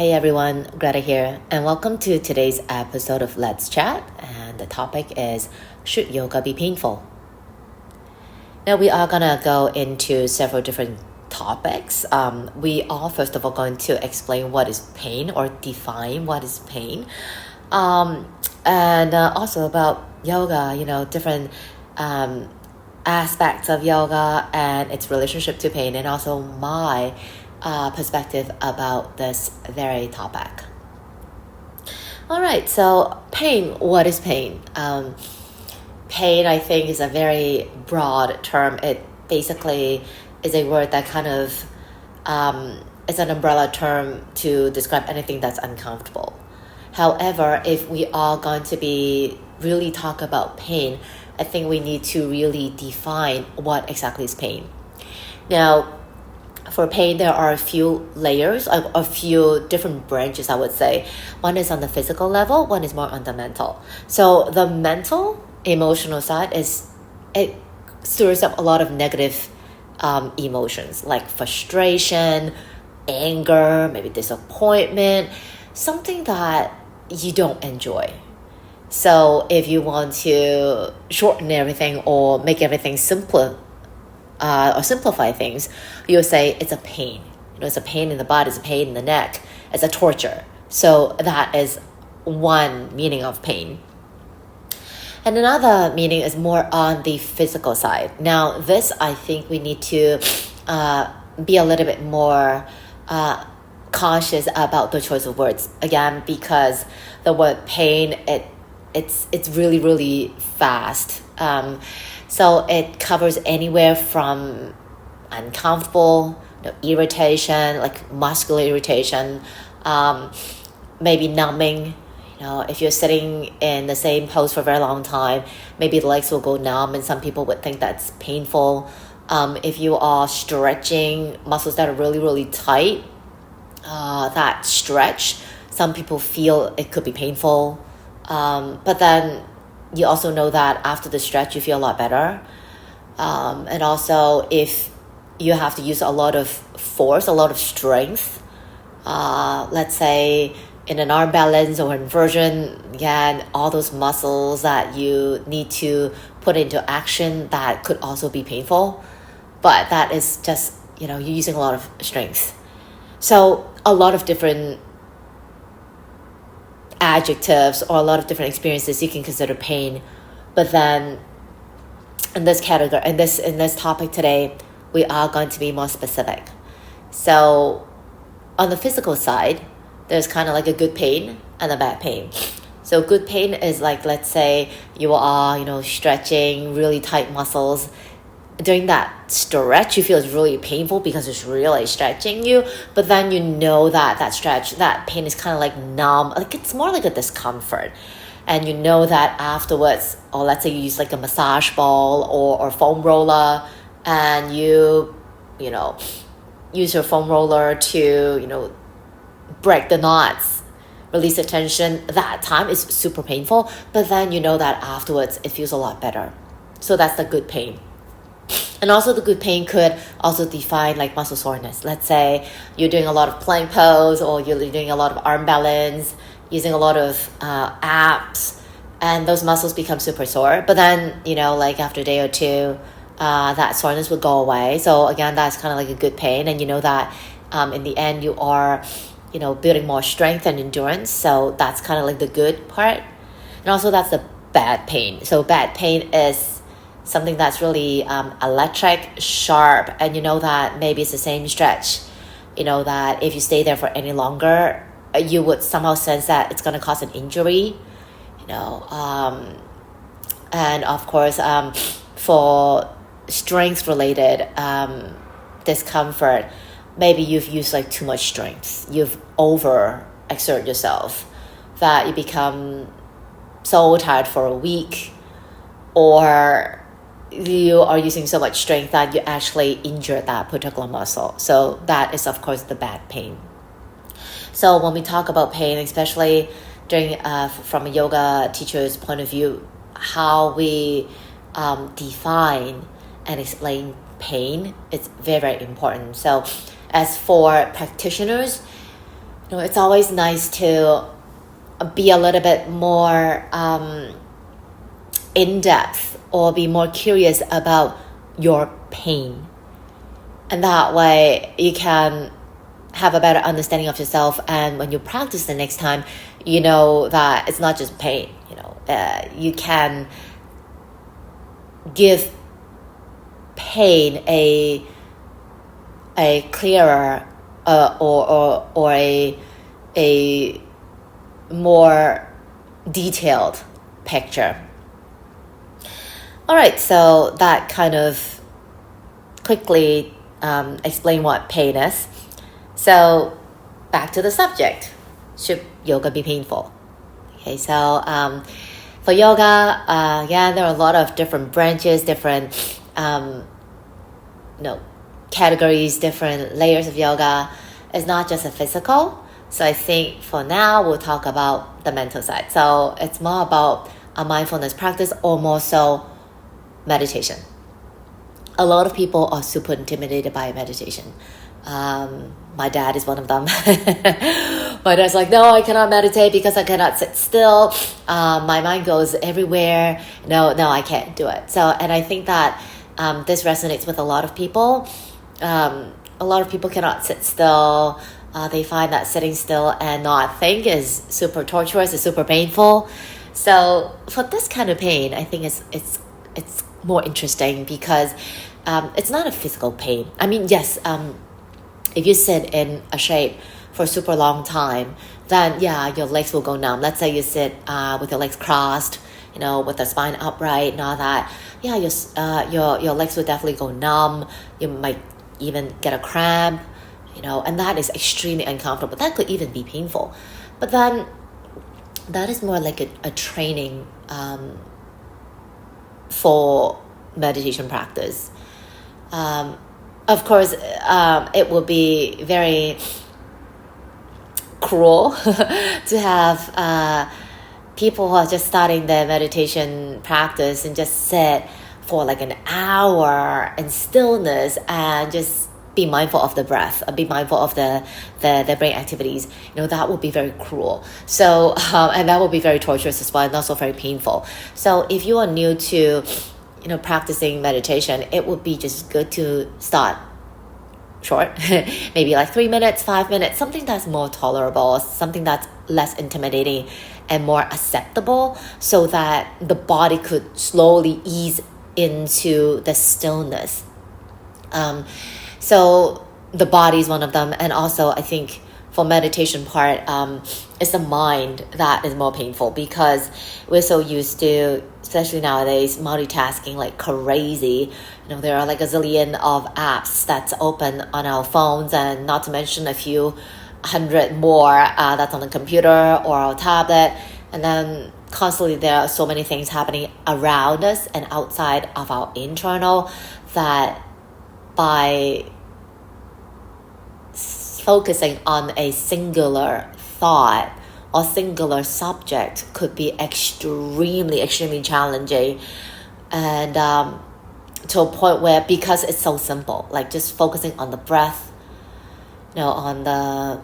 Hey everyone, Greta here, and welcome to today's episode of Let's Chat. And the topic is, should yoga be painful? Now we are gonna go into several different topics. We are first of all going to explain what is pain or define what is pain, and also about yoga. Different aspects of yoga and its relationship to pain, and also my perspective about this very topic. All right, so pain. What is pain? Pain, I think, is a very broad term. It basically is a word that kind of is an umbrella term to describe anything that's uncomfortable. However, if we are going to be really talk about pain, I think we need to really define what exactly is pain. Now, for pain, there are a few layers, a few different branches, I would say. One is on the physical level, one is more on the mental. So the mental, emotional side it stirs up a lot of negative emotions like frustration, anger, maybe disappointment, something that you don't enjoy. So if you want to shorten everything or make everything simpler, or simplify things, you'll say it's a pain. It's a pain in the body, it's a pain in the neck, it's a torture. So that is one meaning of pain. And another meaning is more on the physical side. Now, this I think we need to be a little bit more cautious about the choice of words. Again, because the word pain, it's really, really vast. So it covers anywhere from uncomfortable, irritation, like muscular irritation, maybe numbing. If you're sitting in the same pose for a very long time, maybe the legs will go numb, and some people would think that's painful. If you are stretching muscles that are really, really tight, that stretch, some people feel it could be painful. But then you also know that after the stretch, you feel a lot better. And also, if you have to use a lot of force, a lot of strength, let's say in an arm balance or inversion, again, all those muscles that you need to put into action, that could also be painful. But that is just, you're using a lot of strength. So a lot of different adjectives or a lot of different experiences you can consider pain. But then in this category, in this topic today, we are going to be more specific. So on the physical side, there's kind of like a good pain and a bad pain. So good pain is like, let's say you are, stretching really tight muscles. During that stretch, you feel it's really painful because it's really stretching you. But then you know that stretch, that pain is kind of like numb. Like it's more like a discomfort. And you know that afterwards, or let's say you use like a massage ball or foam roller, and you use your foam roller to, break the knots, release the tension. That time is super painful. But then you know that afterwards, it feels a lot better. So that's the good pain. And also the good pain could also define like muscle soreness. Let's say you're doing a lot of plank pose, or you're doing a lot of arm balance, using a lot of abs, and those muscles become super sore. But then, like after a day or two, that soreness will go away. So again, that's kind of like a good pain. And you know that in the end you are, building more strength and endurance. So that's kind of like the good part. And also that's the bad pain. So bad pain is something that's really electric, sharp, and you know that maybe it's the same stretch. You know that if you stay there for any longer, you would somehow sense that it's going to cause an injury. And of course, for strength-related discomfort, maybe you've used like too much strength. You've over-exert yourself, that you become so tired for a week, or you are using so much strength that you actually injured that particular muscle. So that is, of course, the bad pain. So when we talk about pain, especially during from a yoga teacher's point of view, how we define and explain pain is very, very important. So as for practitioners, it's always nice to be a little bit more in depth or be more curious about your pain. And that way you can have a better understanding of yourself. And when you practice the next time, you know that it's not just pain. You can give pain a clearer or a more detailed picture. All right, so that kind of quickly explain what pain is. So back to the subject. Should yoga be painful? Okay, so for yoga, there are a lot of different branches, different categories, different layers of yoga. It's not just a physical. So I think for now, we'll talk about the mental side. So it's more about a mindfulness practice or more so meditation. A lot of people are super intimidated by meditation. My dad is one of them. My dad's like, no, I cannot meditate because I cannot sit still. My mind goes everywhere. No, I can't do it. So, and I think that this resonates with a lot of people. A lot of people cannot sit still. They find that sitting still and not think is super torturous, is super painful. So for this kind of pain, I think it's more interesting because it's not a physical pain. I mean, yes, if you sit in a shape for a super long time, then your legs will go numb. Let's say you sit with your legs crossed, with the spine upright and all that. Your legs will definitely go numb. You might even get a cramp, and that is extremely uncomfortable. That could even be painful. But then that is more like a training for meditation practice. Of course, it will be very cruel to have people who are just starting their meditation practice and just sit for like an hour in stillness and just be mindful of the breath, be mindful of the brain activities. That would be very cruel. So, and that would be very torturous as well, and also very painful. So if you are new to practicing meditation, it would be just good to start short, maybe like 3 minutes, 5 minutes, something that's more tolerable, something that's less intimidating and more acceptable, so that the body could slowly ease into the stillness. So the body is one of them, and also I think for meditation part, it's the mind that is more painful because we're so used to, especially nowadays, multitasking like crazy. There are like a zillion of apps that's open on our phones, and not to mention a few hundred more that's on the computer or our tablet. And then constantly there are so many things happening around us and outside of our internal that by focusing on a singular thought or singular subject could be extremely challenging, and to a point where, because it's so simple, like just focusing on the breath, on the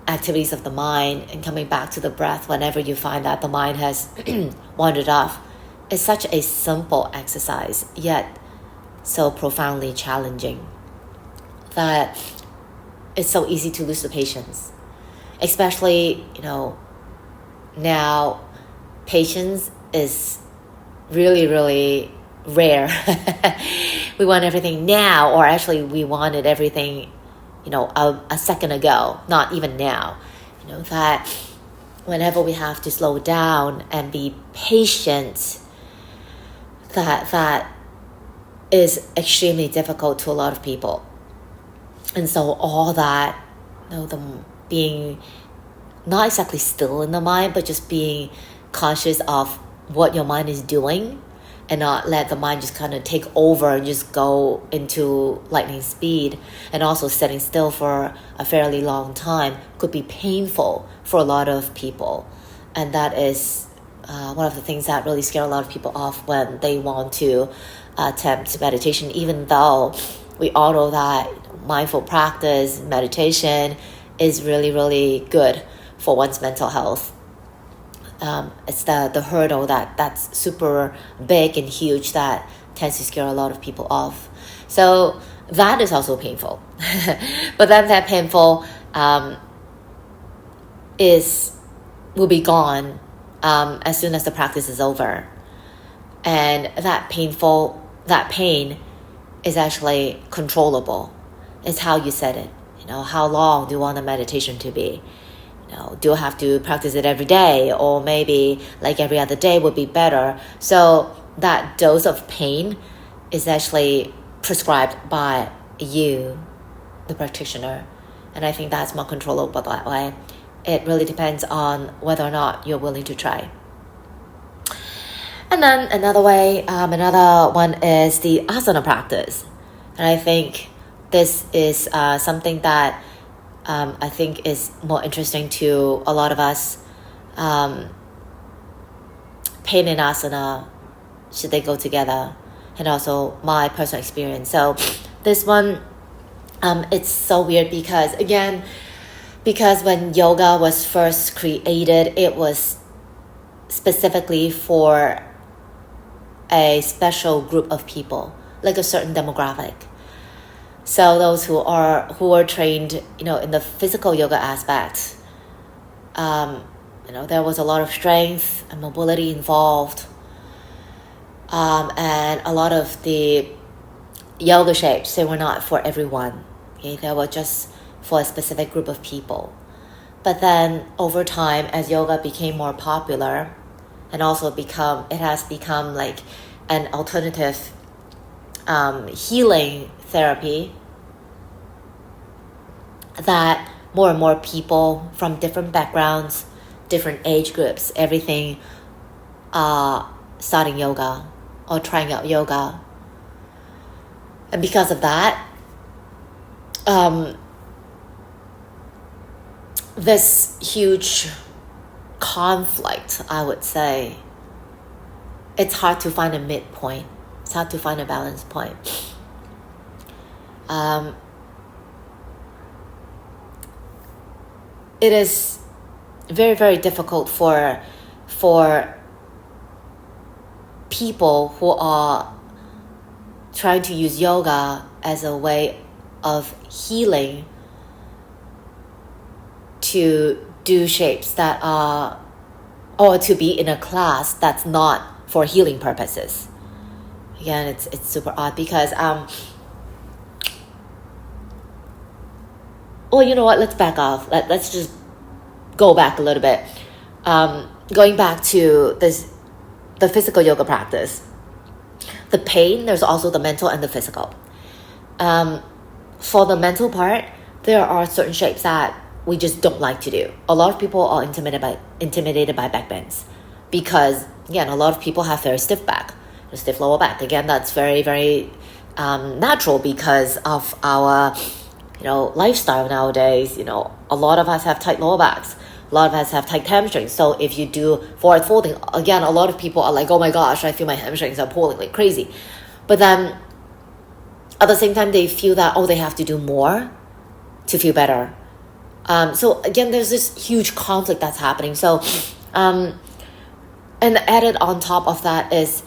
activities of the mind and coming back to the breath whenever you find that the mind has wandered off, is such a simple exercise, yet so profoundly challenging that it's so easy to lose the patience. Especially, now patience is really rare. We want everything now, or actually we wanted everything, a second ago, not even now. That whenever we have to slow down and be patient, that is extremely difficult to a lot of people. And so all that, the being not exactly still in the mind, but just being conscious of what your mind is doing and not let the mind just kind of take over and just go into lightning speed, and also sitting still for a fairly long time could be painful for a lot of people. And that is one of the things that really scare a lot of people off when they want to attempt meditation, even though we all know that mindful practice, meditation is really, really good for one's mental health. It's the hurdle that's super big and huge that tends to scare a lot of people off. So that is also painful. But then that painful will be gone as soon as the practice is over. And that pain is actually controllable. It's how you set it. How long do you want the meditation to be? Do you have to practice it every day, or maybe like every other day would be better? So that dose of pain is actually prescribed by you, the practitioner. And I think that's more controllable that way. It really depends on whether or not you're willing to try. And then another one is the asana practice. And I think this is something that I think is more interesting to a lot of us. Pain and asana, should they go together? And also my personal experience. So this one, it's so weird because when yoga was first created, it was specifically for a special group of people, like a certain demographic. So those who are trained, in the physical yoga aspect, there was a lot of strength and mobility involved, and a lot of the yoga shapes, they were not for everyone. Okay, they were just for a specific group of people. But then over time, as yoga became more popular, and also it has become like an alternative healing therapy, that more and more people from different backgrounds, different age groups, everything are starting yoga or trying out yoga. And because of that, this huge conflict, I would say, it's hard to find a midpoint. It's hard to find a balance point. It is very, very difficult for people who are trying to use yoga as a way of healing to do shapes that are, or to be in a class that's not for healing purposes. Again, it's super odd because well, you know what, let's back off. Let's just go back a little bit. Going back to the physical yoga practice, the pain, there's also the mental and the physical. For the mental part, there are certain shapes that we just don't like to do. A lot of people are intimidated by back bends because, again, a lot of people have very stiff back, a stiff lower back. Again, that's very, very natural because of our lifestyle nowadays. A lot of us have tight lower backs. A lot of us have tight hamstrings. So if you do forward folding, again, a lot of people are like, oh my gosh, I feel my hamstrings are pulling like crazy. But then at the same time, they feel that, they have to do more to feel better. So again, there's this huge conflict that's happening. So, and added on top of that is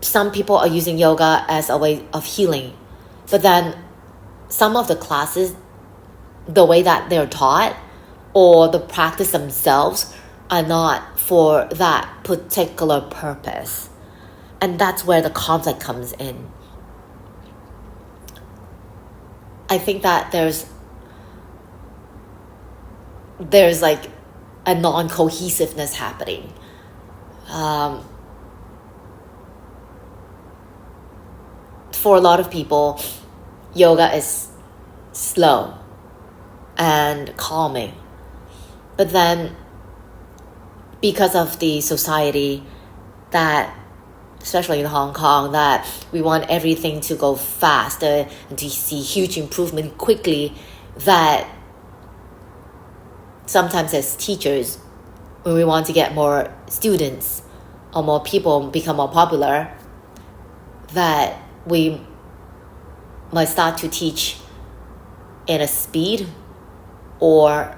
some people are using yoga as a way of healing. But then some of the classes, the way that they're taught or the practice themselves are not for that particular purpose. And that's where the conflict comes in. I think that there's like a non-cohesiveness happening. For a lot of people, yoga is slow and calming. But then because of the society that, especially in Hong Kong, that we want everything to go faster and to see huge improvement quickly, that sometimes as teachers, when we want to get more students or more people become more popular, that we might start to teach in a speed or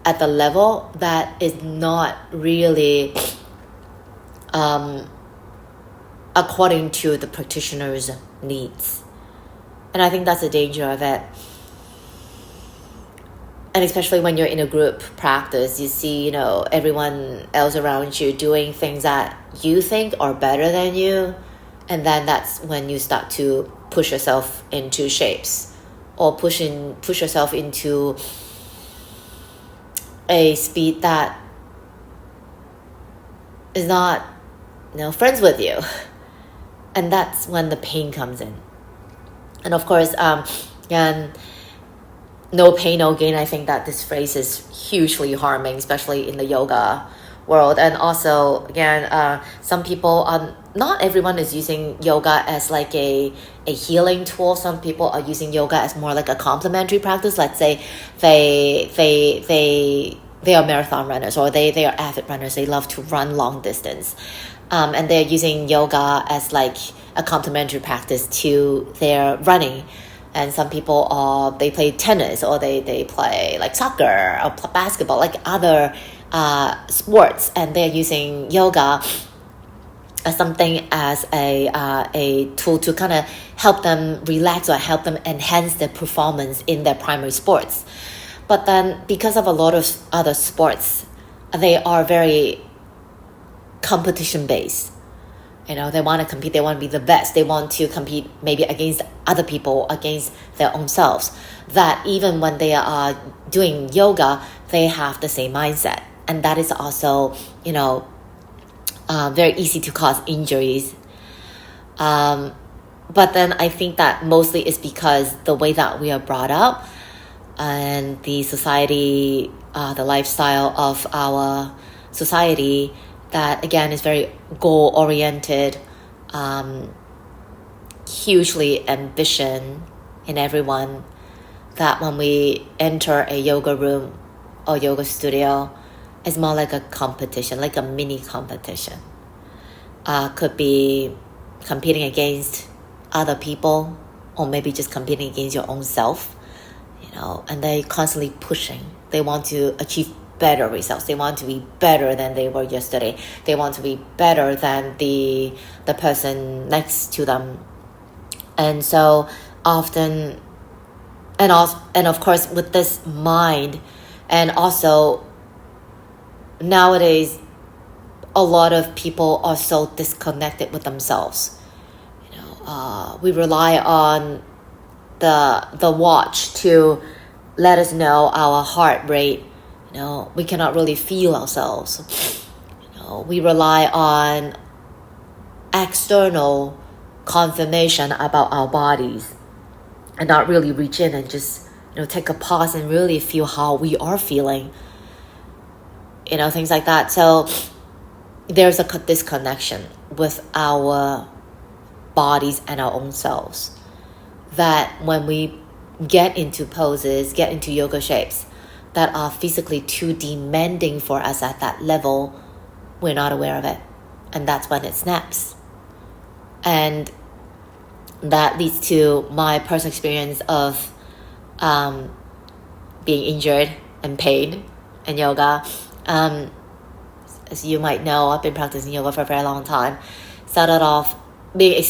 at the level that is not really according to the practitioner's needs. And I think that's the danger of it. And especially when you're in a group practice, you see, everyone else around you doing things that you think are better than you. And then that's when you start to push yourself into shapes or push yourself into a speed that is not, friends with you. And that's when the pain comes in. And of course, again, no pain, no gain. I think that this phrase is hugely harming, especially in the yoga world. And also, again, some people, not everyone is using yoga as like a healing tool. Some people are using yoga as more like a complementary practice. Let's say they are marathon runners or they are avid runners. They love to run long distance. And they're using yoga as like a complementary practice to their running. And some people they play tennis or they play like soccer or basketball, like other sports, and they're using yoga as something as a tool to kind of help them relax or help them enhance their performance in their primary sports. But then because of a lot of other sports, they are very competition based. They want to compete, they want to be the best, they want to compete maybe against other people, against their own selves, that even when they are doing yoga, they have the same mindset. And that is also, very easy to cause injuries. But then I think that mostly is because the way that we are brought up and the society, the lifestyle of our society, that again is very goal-oriented, hugely ambition in everyone, that when we enter a yoga room or yoga studio, it's more like a competition, like a mini competition. Could be competing against other people or maybe just competing against your own self, and they constantly pushing. They want to achieve better results. They want to be better than they were yesterday. They want to be better than the person next to them. And so often, and of course with this mind, and also nowadays a lot of people are so disconnected with themselves. We rely on the watch to let us know our heart rate. We cannot really feel ourselves. We rely on external confirmation about our bodies and not really reach in and just, take a pause and really feel how we are feeling. Things like that. So there's a disconnection with our bodies and our own selves, that when we get into poses, get into yoga shapes that are physically too demanding for us at that level, we're not aware of it. And that's when it snaps. And that leads to my personal experience of being injured and pain in yoga. As you might know, I've been practicing yoga for a very long time. Started off being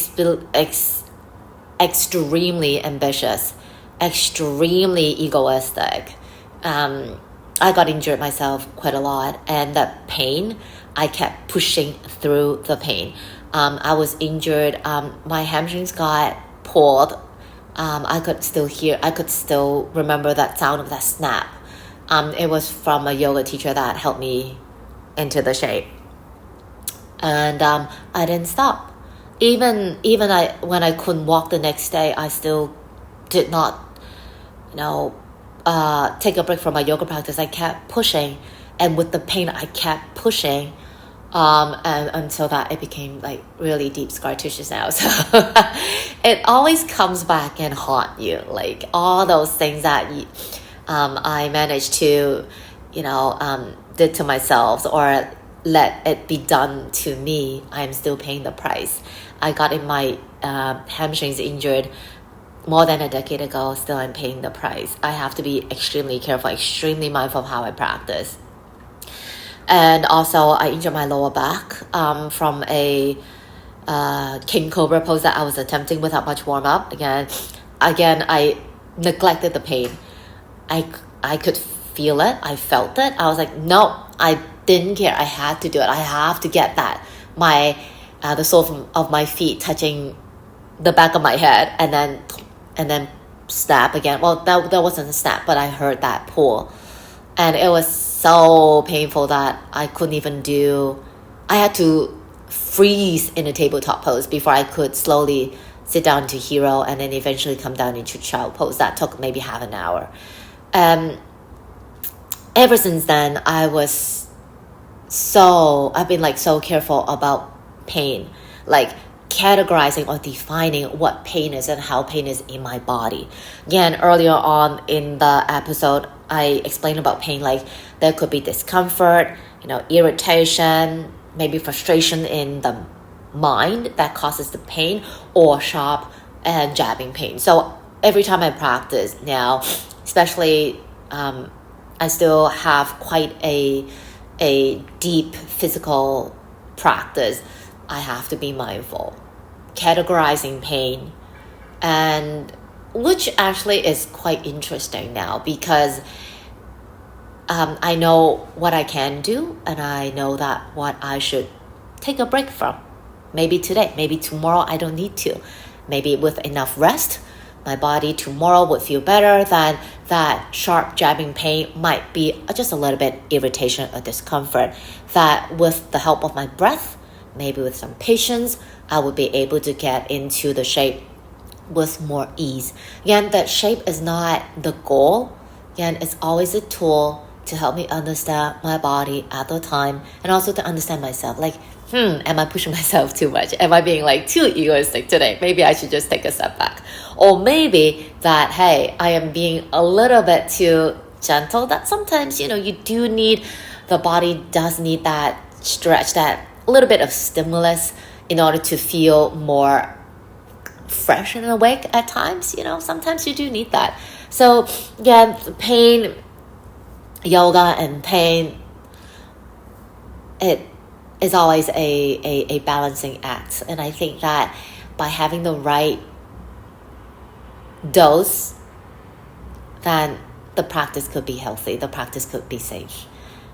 extremely ambitious, extremely egoistic. I got injured myself quite a lot, and that pain, I kept pushing through the pain. I was injured. My hamstrings got pulled. I could still remember that sound of that snap. It was from a yoga teacher that helped me into the shape. And I didn't stop. Even when I couldn't walk the next day, I still did not, take a break from my yoga practice. I kept pushing, and with the pain, I kept pushing, and until that it became like really deep scar tissues now. So it always comes back and haunt you, like all those things that I managed to, did to myself, or let it be done to me, I'm still paying the price. I got in my hamstrings injured more than a decade ago. Still I'm paying the price. I have to be extremely careful, extremely mindful of how I practice. And also I injured my lower back from a king cobra pose that I was attempting without much warm up. Again, I neglected the pain. I could feel it. I felt it. I was like, no, I didn't care. I had to do it. I have to get that. The sole of my feet touching the back of my head, and then snap again. Well, that wasn't a snap, but I heard that pull, and it was so painful that I couldn't even do. I had to freeze in a tabletop pose before I could slowly sit down to hero and then eventually come down into child pose. That took maybe half an hour. Ever since then, I've been like so careful about pain, like categorizing or defining what pain is and how pain is in my body. Again, earlier on in the episode, I explained about pain, like there could be discomfort, irritation, maybe frustration in the mind that causes the pain, or sharp and jabbing pain. So every time I practice now, especially I still have quite a deep physical practice, I have to be mindful, categorizing pain, and which actually is quite interesting now, because I know what I can do, and I know that what I should take a break from. Maybe today, maybe tomorrow I don't need to. Maybe with enough rest, my body tomorrow would feel better. Than that sharp jabbing pain might be just a little bit irritation or discomfort. That with the help of my breath, maybe with some patience, I would be able to get into the shape with more ease. Again, that shape is not the goal. Again, it's always a tool to help me understand my body at the time, and also to understand myself. Like, am I pushing myself too much? Am I being like too egoistic today? Maybe I should just take a step back. Or maybe that, hey, I am being a little bit too gentle. That sometimes, you do need, the body does need that stretch, that a little bit of stimulus in order to feel more fresh and awake at times. Sometimes you do need that. So again, pain, yoga and pain, it is always a balancing act. And I think that by having the right dose, then the practice could be healthy, the practice could be safe.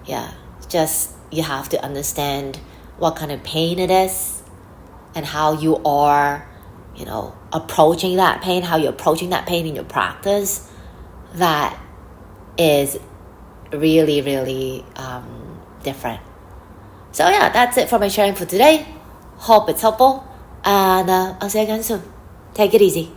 Yeah, just you have to understand what kind of pain it is and how you are, approaching that pain, how you're approaching that pain in your practice. That is really, really different. So yeah, that's it for my sharing for today. Hope it's helpful, and I'll see you again soon. Take it easy.